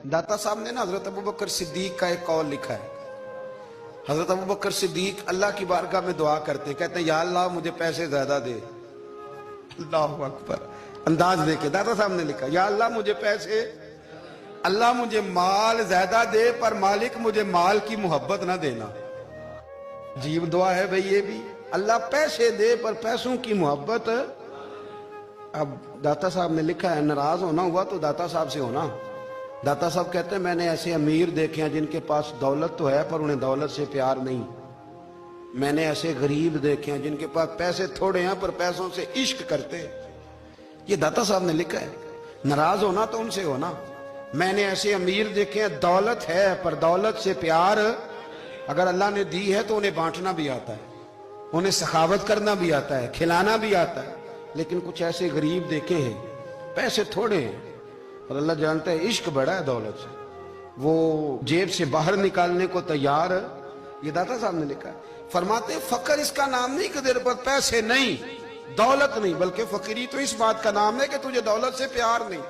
दाता साहब ने ना हजरत अबू बकर सिद्दीक का एक कौल लिखा है। हजरत अबू बकर सिद्दीक अल्लाह की बारगाह में दुआ करते हैं, कहते हैं या अल्लाह मुझे पैसे ज्यादा दे। अल्लाहु अकबर, अंदाज देके दाता साहब ने लिखा, या अल्लाह मुझे पैसे, अल्लाह मुझे माल ज्यादा दे, पर मालिक मुझे माल की मोहब्बत ना देना। अजीब दुआ है भाई ये भी, अल्लाह पैसे दे पर पैसों की मोहब्बत। अब दाता साहब ने लिखा है, नाराज होना हुआ तो दाता साहब से होना। दाता साहब कहते हैं मैंने ऐसे अमीर देखे हैं जिनके पास दौलत तो है पर उन्हें दौलत से प्यार नहीं। मैंने ऐसे गरीब देखे हैं जिनके पास पैसे थोड़े हैं पर पैसों से इश्क करते। ये दाता साहब ने लिखा है, नाराज होना तो उनसे होना। मैंने ऐसे अमीर देखे हैं दौलत है पर दौलत से प्यार, अगर अल्लाह ने दी है तो उन्हें बांटना भी आता है, उन्हें सखावत करना भी आता है, खिलाना भी आता है। लेकिन कुछ ऐसे गरीब देखे हैं पैसे थोड़े हैं और अल्लाह जानता है इश्क बड़ा है दौलत से, वो जेब से बाहर निकालने को तैयार। ये दाता साहब ने लिखा है, फरमाते फकर इसका नाम नहीं कि तेरे पर पैसे नहीं, दौलत नहीं, बल्कि फकीरी तो इस बात का नाम है कि तुझे दौलत से प्यार नहीं,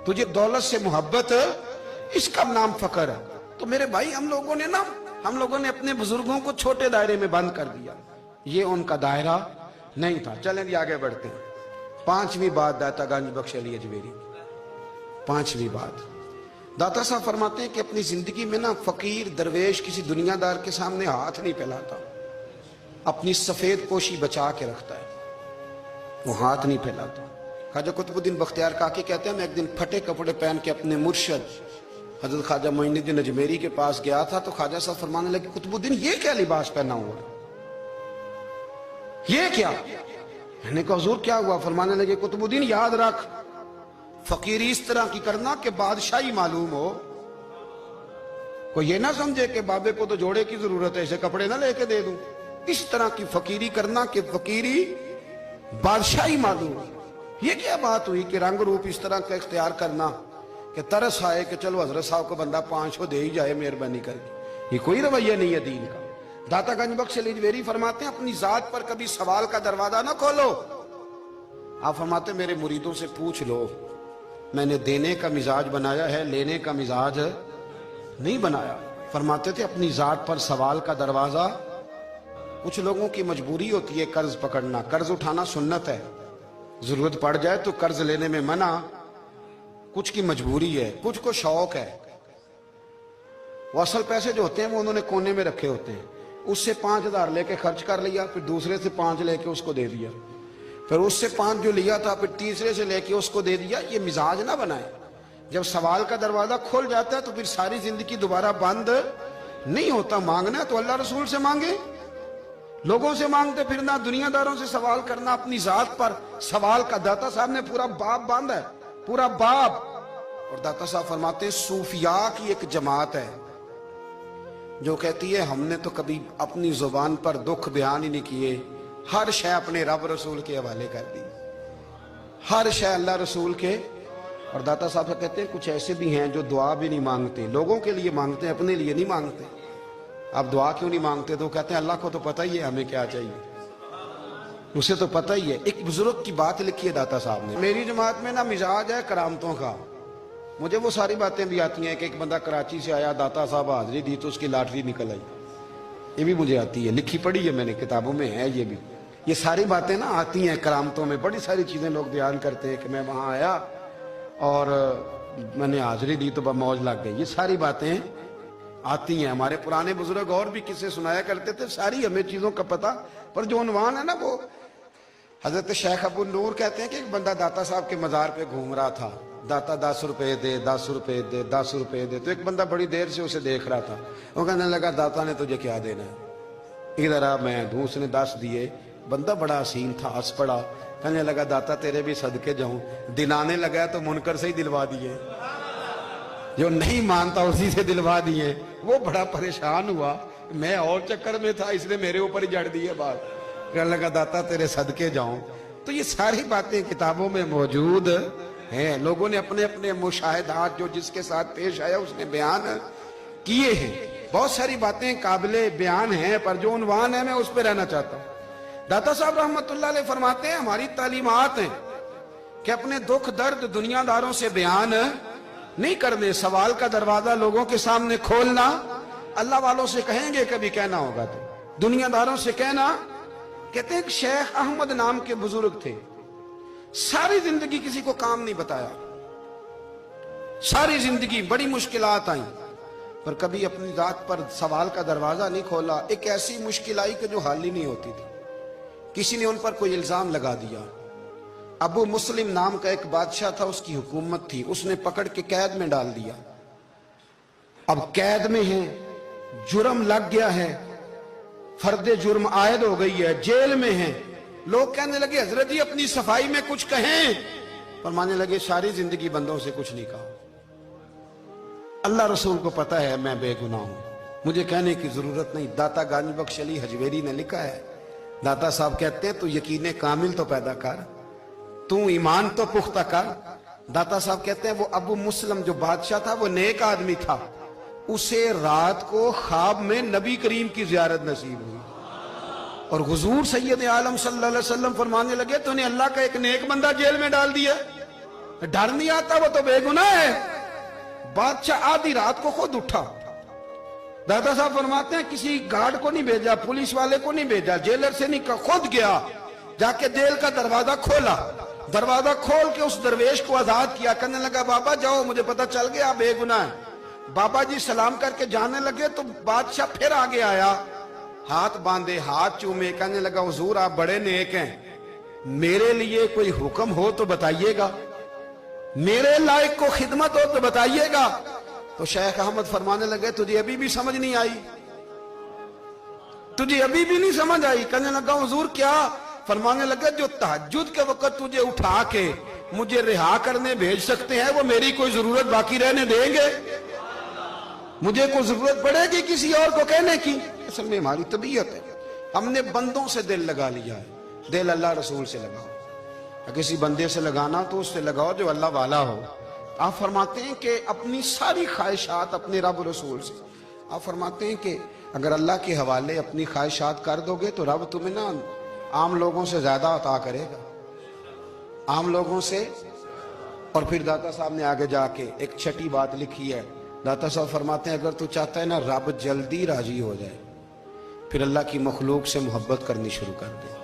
तुझे दौलत से मोहब्बत, इसका नाम फकर है। तो मेरे भाई हम लोगों ने अपने बुजुर्गों को छोटे दायरे में बंद कर दिया, ये उनका दायरा नहीं था। चलें जी आगे बढ़ते हैं। पांचवी बात दाता गंज बख्श अली अजमेरी, पांचवी बात दाता साहब फरमाते हैं कि अपनी जिंदगी में ना फकीर दरवेश किसी दुनियादार के सामने हाथ नहीं फैलाता, अपनी सफेद पोशी बचा के रखता है, वो हाथ नहीं फैलाता। ख्वाजा कुतुबुद्दीन बख्तियार काकी कहते हैं मैं एक दिन फटे कपड़े पहन के अपने मुर्शद हजरत ख्वाजा मोइनुद्दीन अजमेरी के पास गया था, तो ख्वाजा साहब फरमाने लगे कुतुबुद्दीन ये क्या लिबास पहना हुआ है, ये क्या? मैंने कहा हुजूर क्या हुआ? फरमाने लगे कुतुबुद्दीन याद रख, फकीरी इस तरह की करना कि बादशाही मालूम हो, कोई ये ना समझे कि बाबे को तो जोड़े की जरूरत है, इसे कपड़े ना लेके दे दूं। इस तरह की फकीरी करना कि फकीरी बादशाही मालूम हो। ये क्या बात हुई कि रंग रूप इस तरह का इख्तियार करना कि तरस आए कि चलो हजरत साहब को बंदा 500 दे ही जाए मेहरबानी करके, ये कोई रवैया नहीं है दीन का। दाता गंज बख्श अली अजमेरी फरमाते हैं अपनी जात पर कभी सवाल का दरवाजा ना खोलो। आप फरमाते मेरे मुरीदों से पूछ लो, मैंने देने का मिजाज बनाया है, लेने का मिजाज नहीं बनाया। फरमाते थे अपनी जात पर सवाल का दरवाजा, कुछ लोगों की मजबूरी होती है कर्ज पकड़ना, कर्ज उठाना सुन्नत है, जरूरत पड़ जाए तो कर्ज लेने में मना, कुछ की मजबूरी है, कुछ को शौक है। वो असल पैसे जो होते हैं वो उन्होंने कोने में रखे होते हैं, उससे 5,000 लेके खर्च कर लिया, फिर दूसरे से 5 लेके उसको दे दिया, फिर उससे 5 जो लिया था फिर तीसरे से लेके उसको दे दिया। ये मिजाज ना बनाए। जब सवाल का दरवाजा खुल जाता है तो फिर सारी जिंदगी दोबारा बंद नहीं होता। मांगना है तो अल्लाह रसूल से मांगे, लोगों से मांगते फिरना, दुनियादारों से सवाल करना, अपनी जात पर सवाल का। दाता साहब ने पूरा बाब बांधा है, पूरा बाब। और दाता साहब फरमाते हैं सूफिया की एक जमात है जो कहती है हमने तो कभी अपनी जुबान पर दुख बयान ही नहीं किए, हर शय अपने रब रसूल के हवाले कर दी, हर शय अल्लाह रसूल के। और दाता साहब कहते हैं कुछ ऐसे भी हैं जो दुआ भी नहीं मांगते, लोगों के लिए मांगते हैं, अपने लिए नहीं मांगते। आप दुआ क्यों नहीं मांगते? तो कहते हैं अल्लाह को तो पता ही है हमें क्या चाहिए, उसे तो पता ही है। एक बुजुर्ग की बात लिखी है दाता साहब ने, मेरी जमात में ना मिजाज है करामतों का, मुझे वो सारी बातें भी आती हैं कि एक बंदा कराची से आया, दाता साहब हाजिरी दी तो उसकी लॉटरी निकल आई, ये भी मुझे आती है, लिखी पढ़ी है मैंने, किताबों में है ये भी। ये सारी बातें ना आती हैं करामतों में, बड़ी सारी चीजें लोग बयान करते हैं कि मैं वहां आया और मैंने हाजिरी दी तो मौज लग गई। ये सारी बातें आती हैं, हमारे पुराने बुजुर्ग और भी किस्से सुनाया करते थे, सारी हमें चीजों का पता। पर जो उन्वान है ना वो हजरत शेख अबू नूर कहते हैं कि एक बंदा दाता साहब के मजार पे घूम रहा था, दाता 10 रुपए दे, 10 रुपए दे, 10 रुपए दे। तो एक बंदा बड़ी देर से उसे देख रहा था, वो कहने लगा दाता ने तुझे क्या देना है, इधर आ मैं दूँ। उसने 10 दिए, बंदा बड़ा हसीन था, हंस पड़ा, कहने लगा दाता तेरे भी सदके जाऊं। दिलाने लगा तो मुनकर से ही दिलवा दिए, जो नहीं मानता उसी से दिलवा दिए। वो बड़ा परेशान हुआ, मैं और चक्कर में था इसलिए मेरे ऊपर ही जड़ दिए बात, कहने लगा दाता तेरे सदके जाऊं। तो ये सारी बातें किताबों में मौजूद हैं, लोगों ने अपने अपने मुशाहिदात जो जिसके साथ पेश आया उसने बयान किए हैं। बहुत सारी बातें काबिले बयान हैं, पर जो उन्वान है मैं उस पर रहना चाहता हूं। दाता साहब रहमतुल्लाह अलैह फरमाते हैं हमारी तालीमात हैं कि अपने दुख दर्द दुनियादारों से बयान نہیں کرنے، سوال کا دروازہ لوگوں کے سامنے کھولنا اللہ والوں سے کہیں گے کبھی کہنا ہوگا تو دنیا داروں سے کہنا. کہتے ہیں کہ شیخ احمد نام کے بزرگ تھے، ساری زندگی کسی کو کام نہیں بتایا، ساری زندگی بڑی مشکلات آئیں پر کبھی اپنی ذات پر سوال کا دروازہ نہیں کھولا. ایک ایسی مشکل آئی کہ جو حل ہی نہیں ہوتی تھی، کسی نے ان پر کوئی الزام لگا دیا. ابو مسلم نام کا ایک بادشاہ تھا، اس کی حکومت تھی، اس نے پکڑ کے قید میں ڈال دیا. اب قید میں ہیں، جرم لگ گیا ہے، فرد جرم عائد ہو گئی ہے، جیل میں ہیں. لوگ کہنے لگے حضرت جی اپنی صفائی میں کچھ کہیں. فرمانے لگے ساری زندگی بندوں سے کچھ نہیں کہا، اللہ رسول کو پتا ہے میں بے گناہ ہوں، مجھے کہنے کی ضرورت نہیں. داتا گانج بخش علی حجویری نے لکھا ہے، داتا صاحب کہتے ہیں تو یقین کامل تو پیدا کر، تو ایمان تو پختہ کر. داتا صاحب کہتے ہیں وہ ابو مسلم جو بادشاہ تھا وہ نیک آدمی تھا، اسے رات کو خواب میں نبی کریم کی زیارت نصیب ہوئی اور حضور سید عالم صلی اللہ علیہ وسلم فرمانے لگے تو نے اللہ کا ایک نیک بندہ جیل میں ڈال دیا، ڈر نہیں آتا، وہ تو بے گناہ ہے. بادشاہ آدھی رات کو خود اٹھا. دادا صاحب فرماتے ہیں کسی گارڈ کو نہیں بھیجا، پولیس والے کو نہیں بھیجا، جیلر سے نہیں کہا، خود گیا، جا کے جیل کا دروازہ کھولا، دروازہ کھول کے اس درویش کو آزاد کیا. کہنے لگا بابا جاؤ، مجھے پتا چل گیا بے گناہ ہے. بابا جی سلام کر کے جانے لگے تو بادشاہ پھر آگے آیا، ہاتھ باندھے، ہاتھ چومے، کہنے لگا حضور آپ بڑے نیک ہیں، میرے لیے کوئی حکم ہو تو بتائیے گا، میرے لائق کو خدمت ہو تو بتائیے گا. تو شیخ احمد فرمانے لگے تجھے ابھی بھی سمجھ نہیں آئی، تجھے ابھی بھی نہیں سمجھ آئی. کہنے لگا حضور کیا؟ فرمانے لگے جو تہجد کے وقت تجھے اٹھا کے مجھے رہا کرنے بھیج سکتے ہیں وہ میری کوئی ضرورت باقی رہنے دیں گے؟ مجھے کوئی ضرورت پڑے گی کسی اور کو کہنے کی؟ اصل میں ہماری طبیعت ہے، ہم نے بندوں سے دل لگا لیا ہے. دل اللہ رسول سے لگاؤ، کسی بندے سے لگانا تو اس سے لگاؤ جو اللہ والا ہو. آپ فرماتے ہیں کہ اپنی ساری خواہشات اپنے رب رسول سے، آپ فرماتے ہیں کہ اگر اللہ کے حوالے اپنی خواہشات کر دو گے تو رب تمہیں نا عام لوگوں سے زیادہ عطا کرے گا، عام لوگوں سے. اور پھر داتا صاحب نے آگے جا کے ایک چھٹی بات لکھی ہے. داتا صاحب فرماتے ہیں اگر تو چاہتا ہے نا رب جلدی راضی ہو جائے، پھر اللہ کی مخلوق سے محبت کرنی شروع کر دے.